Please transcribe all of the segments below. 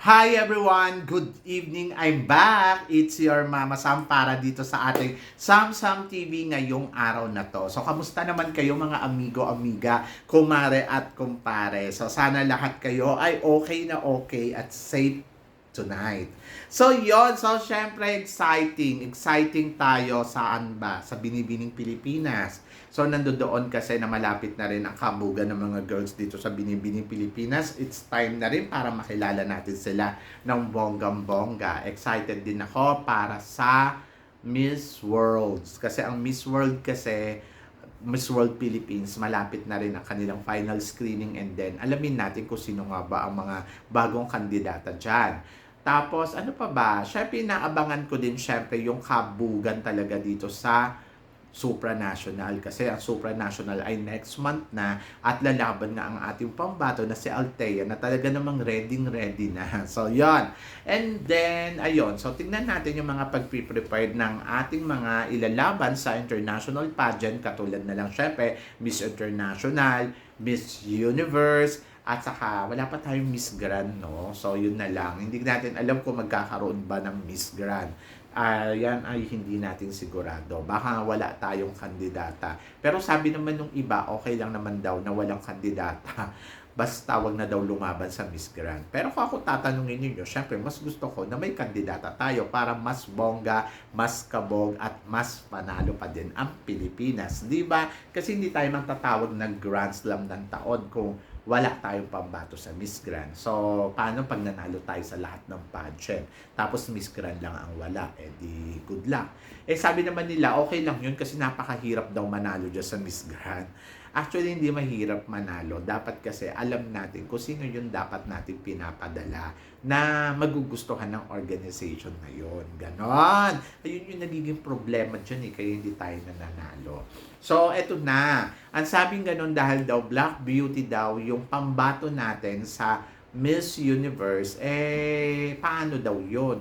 Hi everyone! Good evening! I'm back! It's your Mama Sam para dito sa ating Sam TV ngayong araw na to. So, kamusta naman kayo mga amigo, amiga, kumare at kumpare? So, sana lahat kayo ay okay at safe tonight. So, yon. So, syempre, exciting tayo saan ba? Sa Binibining Pilipinas. So, nandoon kasi na malapit na rin ang kabugan ng mga girls dito sa Binibining Pilipinas. It's time na rin para makilala natin sila ng bonggang-bongga. Excited din ako para sa Miss Worlds. Kasi ang Miss World kasi, Miss World Philippines, malapit na rin ang kanilang final screening and then alamin natin kung sino nga ba ang mga bagong kandidata dyan. Tapos, ano pa ba? Syempre, inaabangan ko din syempre yung kabugan talaga dito sa supranational kasi ang supranational ay next month na at lalaban nga ang ating pambato na si Althea na talaga namang ready na. So, yon. And then, ayun. So, tingnan natin yung mga pag-prepared ng ating mga ilalaban sa international pageant katulad na lang syempre Miss International, Miss Universe, at saka wala pa tayong Miss Grand, no? So, yun na lang. Hindi natin alam kung magkakaroon ba ng Miss Grand. Yan ay hindi natin sigurado. Baka wala tayong kandidata. Pero sabi naman nung iba, okay lang naman daw na walang kandidata. Basta wag na daw lumaban sa Miss Grand. Pero kung ako tatanungin niyo, syempre mas gusto ko na may kandidata tayo para mas bongga, mas kabog, at mas panalo pa din ang Pilipinas. Di ba? Kasi hindi tayo magtatawag ng Grand Slam ng taon kung wala tayong pambato sa Miss Grand. So, paano pag nanalo tayo sa lahat ng pageant? Tapos Miss Grand lang ang wala. Eh di, good luck. Eh sabi naman nila, okay lang yun kasi napakahirap daw manalo dyan sa Miss Grand. Actually, hindi mahirap manalo. Dapat kasi alam natin kung sino yung dapat natin pinapadala na magugustuhan ng organization na yun. Ganon. Ayun yung nagiging problema dyan kaya hindi tayo nananalo. So, eto na. Ang sabing ganon dahil daw Black Beauty daw yung pambato natin sa Miss Universe, paano daw yun?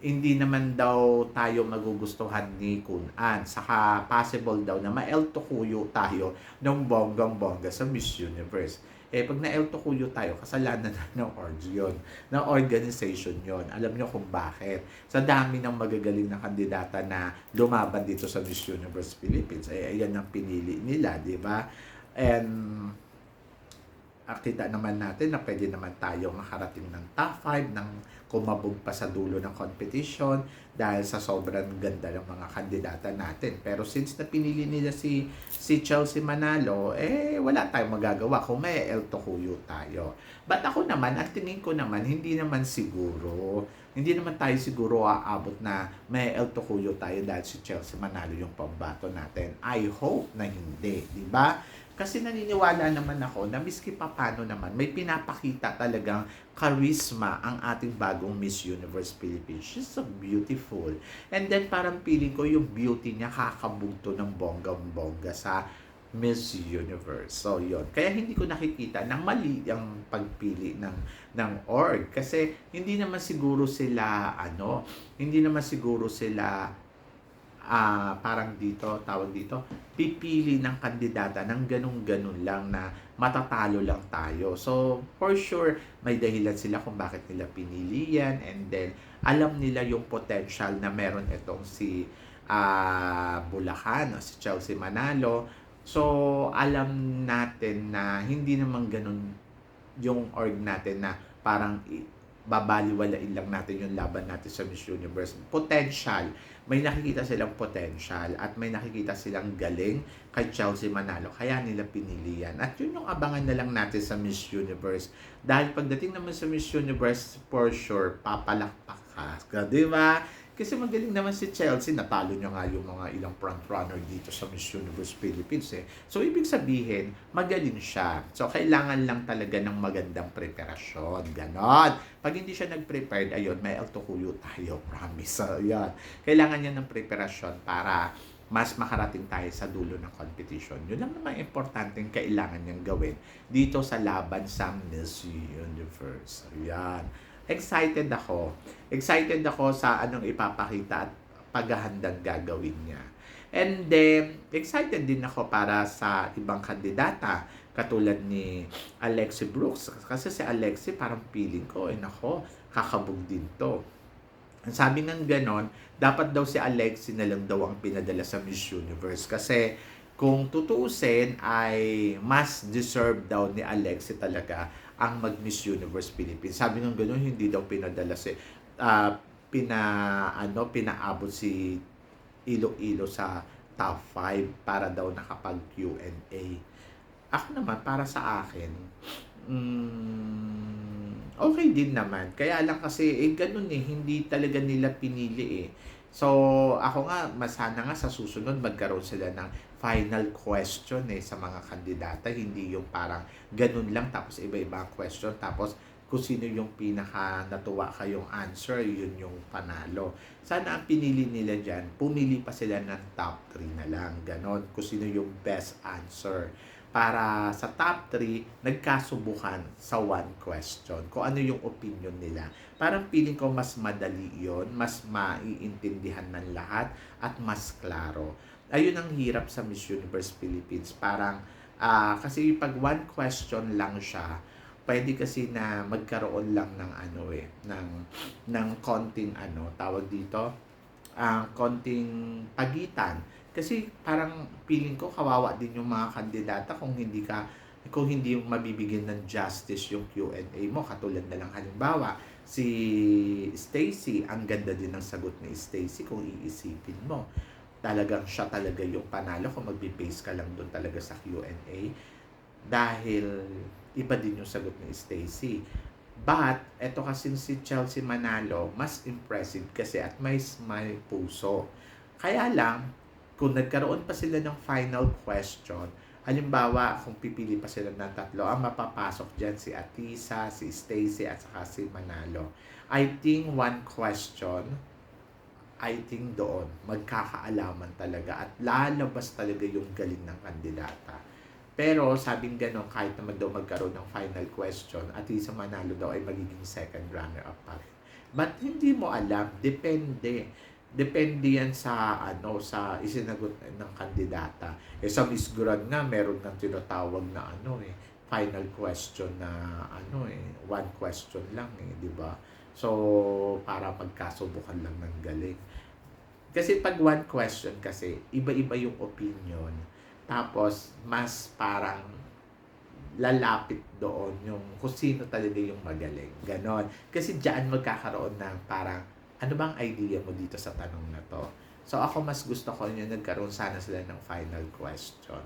Hindi naman daw tayo magugustuhan ni Kun An. Saka possible daw na ma-El Tocuyo tayo ng bonggang-bongga sa Miss Universe. Pag na-El Tocuyo tayo, kasalanan na ng org yun, ng organization yon. Alam nyo kung bakit. Sa dami ng magagaling na kandidata na lumaban dito sa Miss Universe Philippines, ayan ang pinili nila, di ba? And kita naman natin na pwede naman tayo makarating ng top 5 ng kumabog pa sa dulo ng competition dahil sa sobrang ganda ng mga kandidata natin. Pero since na pinili nila si Chelsea Manalo, wala tayong magagawa kung may El Tocuyo tayo. But ako naman, ang tingin ko naman, hindi naman tayo siguro aabot na may El Tocuyo tayo dahil si Chelsea Manalo yung pambato natin. I hope na hindi, di ba? Kasi naniniwala naman ako na miski papano naman, may pinapakita talagang charisma ang ating bagong Miss Universe Philippines. She's so beautiful. And then parang feeling ko yung beauty niya kakabugto ng bonggang-bongga sa Miss Universe. So, yon. Kaya hindi ko nakikita na mali ang pagpili ng org. Kasi hindi naman siguro sila, parang tawag dito, pipili ng kandidata ng ganun-ganun lang na matatalo lang tayo. So, for sure, may dahilan sila kung bakit nila pinili yan and then alam nila yung potential na meron itong si Bulacan, si Chelsea Manalo. So, alam natin na hindi naman ganun yung org natin na parang babaliwalain lang natin yung laban natin sa Miss Universe. Potential. May nakikita silang potential at may nakikita silang galing kay Chelsea Manalo. Kaya nila pinili yan. At yun yung abangan na lang natin sa Miss Universe. Dahil pagdating naman sa Miss Universe, for sure, papalakpak ka. Di ba? Kasi magaling naman si Chelsea, natalo niya nga yung mga ilang frontrunner dito sa Miss Universe Philippines So, ibig sabihin, magaling siya. So, kailangan lang talaga ng magandang preparasyon. Ganon. Pag hindi siya nag-prepared, ayun, may El Tocuyo tayo, promise. So, yan. Kailangan niya ng preparasyon para mas makarating tayo sa dulo ng competition. Yun lang naman importanteng kailangan niyang gawin dito sa laban sa Miss Universe. Yan. Excited ako sa anong ipapakita at paghahandang gagawin niya. And then, excited din ako para sa ibang kandidata Katulad ni Alexi Brooks. Kasi si Alexi parang feeling ko, nako, kakabog din to. Ang sabi ng ganon, dapat daw si Alexi na lang daw ang pinadala sa Miss Universe. Kasi kung tutuusin ay mas deserve daw ni Alexi talaga ang mag-Miss Universe Philippines. Sabi ng ganon, hindi daw pinadala si ah, pinaabot si Iloilo sa top 5 para daw nakapag Q&A. Ako naman, para sa akin, okay din naman. Kaya lang kasi, ganun hindi talaga nila pinili eh. So, ako nga, masana nga sa susunod magkaroon sila ng final question sa mga kandidata. Hindi yung parang ganun lang, tapos iba-iba ang question, tapos kung sino yung pinaka natuwa kayong answer, yun yung panalo. Sana ang pinili nila dyan, pumili pa sila ng top 3 na lang. Ganon, kung sino yung best answer. Para sa top 3, nagkasubukan sa one question. Kung ano yung opinion nila. Parang feeling ko mas madali yon, mas maiintindihan ng lahat, at mas klaro. Ayun ang hirap sa Miss Universe Philippines. Parang, kasi pag one question lang siya, pwede kasi na magkaroon lang ng ng konting tawag dito, konting pagitan. Kasi parang feeling ko kawawa din yung mga kandidata kung hindi yung mabibigyan ng justice yung Q&A mo. Katulad na lang halimbawa, si Stacy, ang ganda din ng sagot ni Stacy kung iisipin mo. Talagang siya talaga yung panalo kung magbe-base ka lang doon talaga sa Q&A. Dahil iba din yung sagot ni Stacy. But, eto kasi si Chelsea Manalo, mas impressive kasi at may puso. Kaya lang, kung nagkaroon pa sila ng final question, halimbawa, kung pipili pa sila ng tatlo, ang mapapasok dyan si Atisa, si Stacy, at saka si Manalo. I think one question, doon, magkakaalaman talaga at lalabas talaga yung galing ng kandidata. Pero sabing gano'n, kahit naman daw magkaroon ng final question, at least sa Manalo daw ay magiging second runner-up pa rin. But hindi mo alam, depende. Depende yan sa sa isinagot ng kandidata. Sa Miss Grand nga, meron ng tinatawag na final question na one question lang di ba? So, para magkasubukan lang ng galing. Kasi pag one question kasi, iba-iba yung opinion. Tapos, mas parang lalapit doon yung kung sino talaga yung magaling. Ganon. Kasi diyan magkakaroon ng parang, ano bang idea mo dito sa tanong na to? So, ako mas gusto ko yung nagkaroon sana sila ng final question.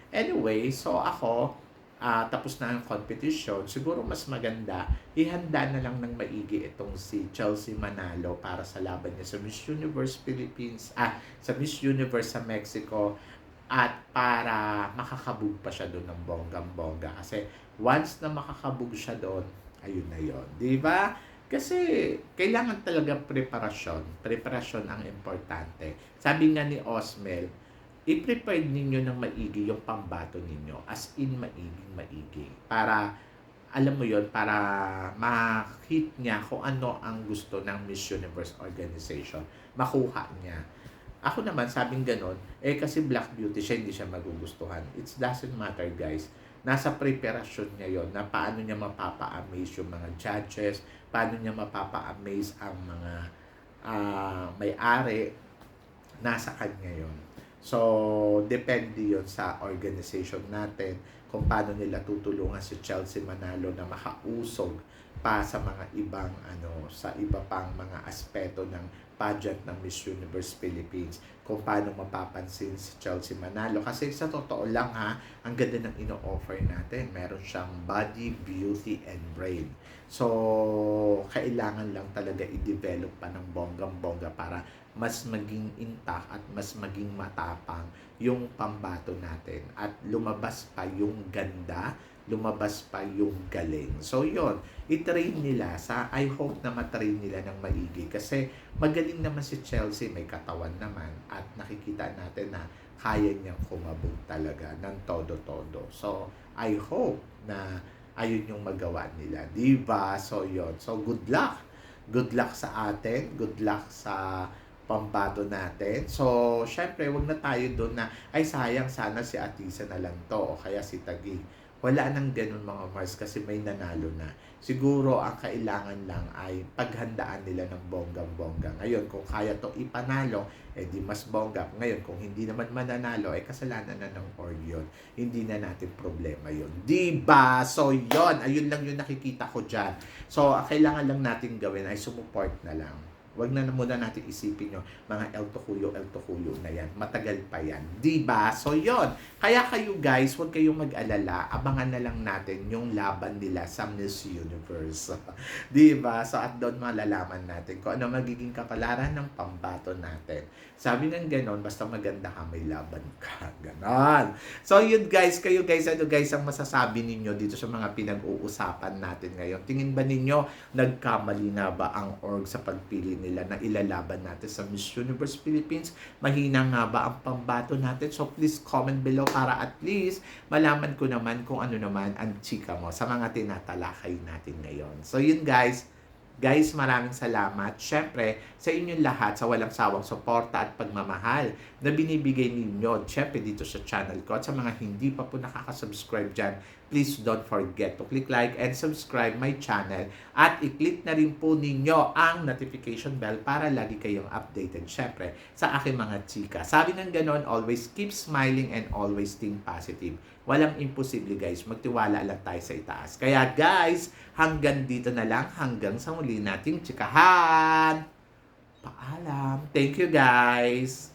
Anyway, so ako, tapos na ang competition, siguro mas maganda, ihanda na lang ng maigi itong si Chelsea Manalo para sa laban niya sa Miss Universe Philippines, sa Miss Universe sa Mexico, at para makakabog pa siya doon ng bonggang-bongga. Kasi once na makakabog siya doon, ayun na yun. Di ba? Kasi kailangan talaga preparasyon. Preparasyon ang importante. Sabi nga ni Osmel, i-prepare ninyo ng maigi yung pambato ninyo. As in, maigi. Para, alam mo yon, para ma-hit niya kung ano ang gusto ng Miss Universe organization. Makuha niya. Ako naman, sabing ganon, kasi Black Beauty siya, hindi siya magugustuhan. It doesn't matter, guys. Nasa preparasyon niya yon, na paano niya mapapa-amaze yung mga judges, paano niya mapapa-amaze ang mga may-ari, nasa kanya yon. So, depende yon sa organization natin kung paano nila tutulungan si Chelsea Manalo na makausog pa sa mga ibang sa iba pang mga aspeto ng pageant ng Miss Universe Philippines, kung paano mapapansin si Chelsea Manalo. Kasi sa totoo lang ang ganda ng ino-offer natin. Meron siyang body, beauty, and brain. So, kailangan lang talaga i-develop pa ng bonggang-bongga para mas maging intact at mas maging matapang yung pambato natin. At lumabas pa yung ganda, lumabas pa yung galing. So, yon, i-train nila I hope na matrain nila ng maigi. Kasi magaling naman si Chelsea, may katawan naman. At nakikita natin na kaya niyang kumabog talaga ng todo-todo. So, I hope na ayun yung magawa nila. Diba? So, yon. So, good luck. Good luck sa atin. Good luck sa pambato natin. So, syempre, wag na tayo doon na, ay sayang, sana si Atisa na lang to, o kaya si Taguig. Wala nang ganun mga Mars kasi may nanalo na. Siguro ang kailangan lang ay paghandaan nila ng bonggang-bongga. Ngayon, kung kaya to ipanalo, di mas bongga. Ngayon, kung hindi naman mananalo, kasalanan na ng org yun. Hindi na natin problema yun. Diba? So, yun. Ayun lang yung nakikita ko dyan. So, ang kailangan lang natin gawin ay sumuport na lang. Wag na muna natin isipin yung mga El Tocuyo na yan. Matagal pa yan. Diba? So, yon. Kaya kayo guys, huwag kayong mag-alala. Abangan na lang natin yung laban nila sa Miss Universe. Diba? So, at doon malalaman natin kung ano magiging kapalaran ng pambato natin. Sabi ng ganon, basta maganda ka, may laban ka. Ganon. So, yun guys, kayo guys, ano guys ang masasabi ninyo dito sa mga pinag-uusapan natin ngayon? Tingin ba ninyo, nagkamali na ba ang org sa pagpili nila na ilalaban natin sa Miss Universe Philippines? Mahina nga ba ang pambato natin? So please comment below para at least malaman ko naman kung ano naman ang chika mo sa mga tinatalakay natin ngayon. So yun guys, maraming salamat. Syempre, sa inyong lahat, sa walang sawang suporta at pagmamahal na binibigay ninyo, syempre dito sa channel ko. At sa mga hindi pa po nakaka-subscribe dyan, please don't forget to click like and subscribe my channel. At i-click na rin po ninyo ang notification bell para lagi kayong updated, syempre, sa aking mga chika. Sabi ng ganon, always keep smiling and always think positive. Walang imposible guys, magtiwala lang tayo sa itaas. Kaya guys, hanggang dito na lang, hanggang sa muli nating chikahan. Paalam. Thank you guys.